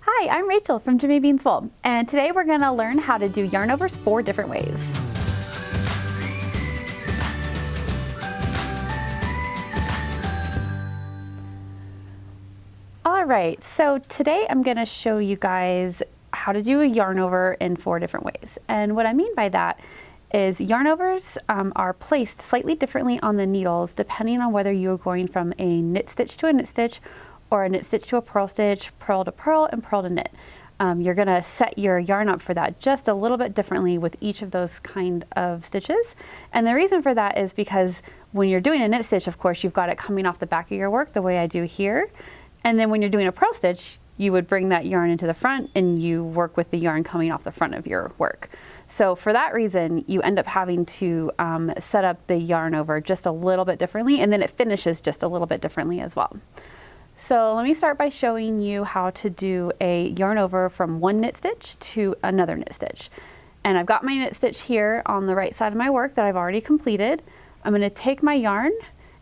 Hi, I'm Rachel from Jimmy Beans Wool, and today we're going to learn how to do yarn overs 4 different ways. Alright, so today I'm going to show you guys how to do a yarn over in 4 different ways. And what I mean by that is yarn overs are placed slightly differently on the needles depending on whether you're going from a knit stitch to a knit stitch or a knit stitch to a purl stitch, purl to purl, and purl to knit. You're going to set your yarn up for that just a little bit differently with each of those kind of stitches. And the reason for that is because when you're doing a knit stitch, of course, you've got it coming off the back of your work the way I do here. And then when you're doing a purl stitch, you would bring that yarn into the front and you work with the yarn coming off the front of your work. So for that reason, you end up having to set up the yarn over just a little bit differently, and then it finishes just a little bit differently as well. So let me start by showing you how to do a yarn over from one knit stitch to another knit stitch. And I've got my knit stitch here on the right side of my work that I've already completed. I'm going to take my yarn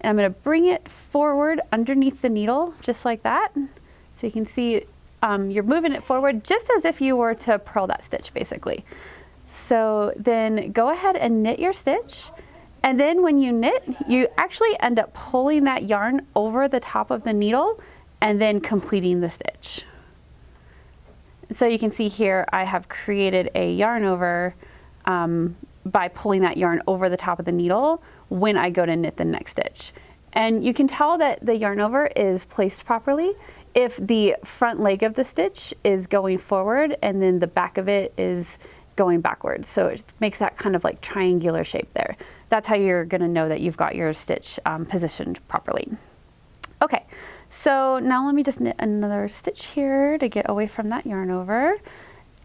and I'm going to bring it forward underneath the needle just like that. So you can see you're moving it forward just as if you were to purl that stitch basically. So then go ahead and knit your stitch. And then when you knit, you actually end up pulling that yarn over the top of the needle and then completing the stitch. So you can see here I have created a yarn over by pulling that yarn over the top of the needle when I go to knit the next stitch. And you can tell that the yarn over is placed properly if the front leg of the stitch is going forward and then the back of it is going backwards. So it makes that kind of like triangular shape there. That's how you're going to know that you've got your stitch positioned properly. Okay, so now let me just knit another stitch here to get away from that yarn over.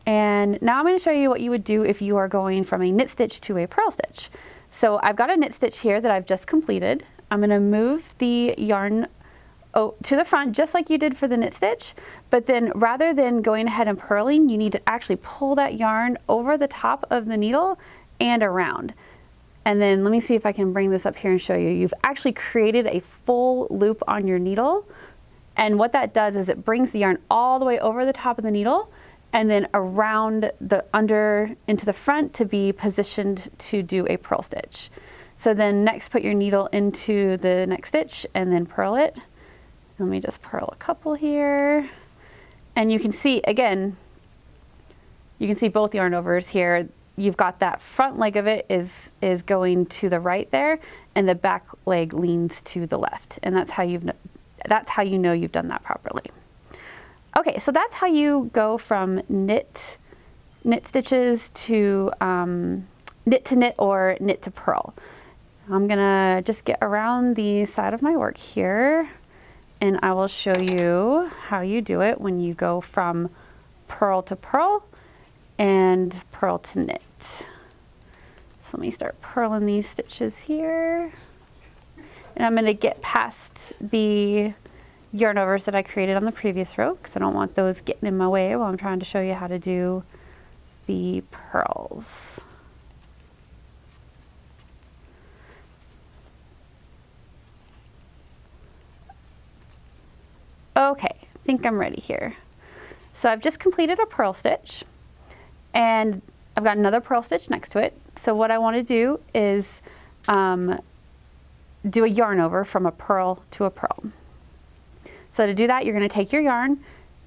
And now I'm going to show you what you would do if you are going from a knit stitch to a purl stitch. So I've got a knit stitch here that I've just completed. I'm going to move the yarn to the front just like you did for the knit stitch, but then rather than going ahead and purling, you need to actually pull that yarn over the top of the needle and around. And then let me see if I can bring this up here and show you. You've actually created a full loop on your needle, and what that does is it brings the yarn all the way over the top of the needle and then around the under into the front to be positioned to do a purl stitch. So then next put your needle into the next stitch and then purl it. Let me just purl a couple here. And you can see, again, you can see both yarn overs here. You've got that front leg of it is going to the right there, and the back leg leans to the left. And that's how you know you've done that properly. Okay, so that's how you go from knit stitches to knit to knit or knit to purl. I'm gonna just get around the side of my work here, and I will show you how you do it when you go from purl to purl and purl to knit. So let me start purling these stitches here. And I'm going to get past the yarn overs that I created on the previous row because I don't want those getting in my way while I'm trying to show you how to do the purls. Okay, I think I'm ready here. So I've just completed a purl stitch and I've got another purl stitch next to it. So what I want to do is do a yarn over from a purl to a purl. So to do that, you're going to take your yarn,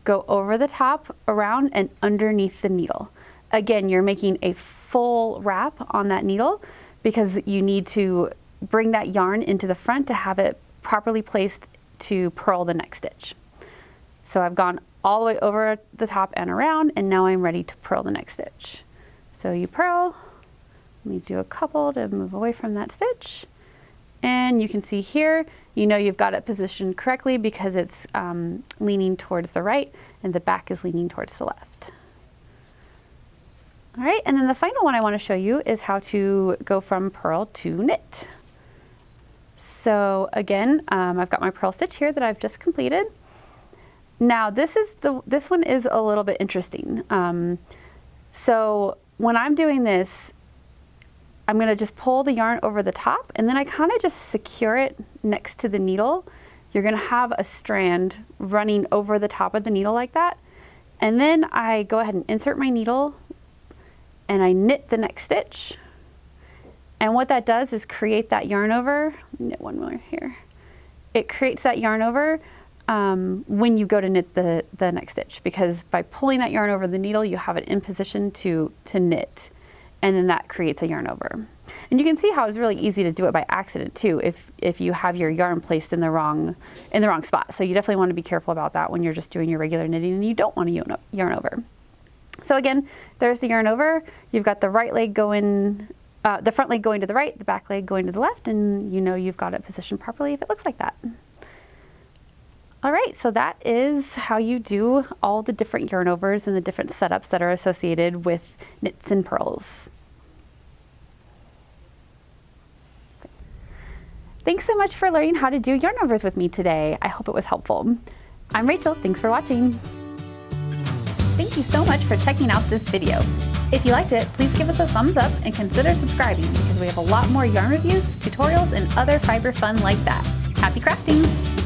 go over the top, around, and underneath the needle. Again, you're making a full wrap on that needle because you need to bring that yarn into the front to have it properly placed to purl the next stitch. So I've gone all the way over the top and around, and now I'm ready to purl the next stitch. So you purl, let me do a couple to move away from that stitch, and you can see here, you know you've got it positioned correctly because it's leaning towards the right and the back is leaning towards the left. All right, and then the final one I want to show you is how to go from purl to knit. So again, I've got my purl stitch here that I've just completed. Now this one is a little bit interesting. So when I'm doing this, I'm going to just pull the yarn over the top and then I kind of just secure it next to the needle. You're going to have a strand running over the top of the needle like that. And then I go ahead and insert my needle and I knit the next stitch. And what that does is create that yarn over. Knit one more here. It creates that yarn over when you go to knit the next stitch, because by pulling that yarn over the needle, you have it in position to knit, and then that creates a yarn over. And you can see how it's really easy to do it by accident too, if you have your yarn placed in the wrong spot. So you definitely want to be careful about that when you're just doing your regular knitting and you don't want to yarn over. So again, there's the yarn over. You've got the right leg going, the front leg going to the right, the back leg going to the left, and you know you've got it positioned properly if it looks like that. All right, so that is how you do all the different yarn overs and the different setups that are associated with knits and purls. Thanks so much for learning how to do yarn overs with me today. I hope it was helpful. I'm Rachel, thanks for watching. Thank you so much for checking out this video. If you liked it, please give us a thumbs up and consider subscribing, because we have a lot more yarn reviews, tutorials, and other fiber fun like that. Happy crafting!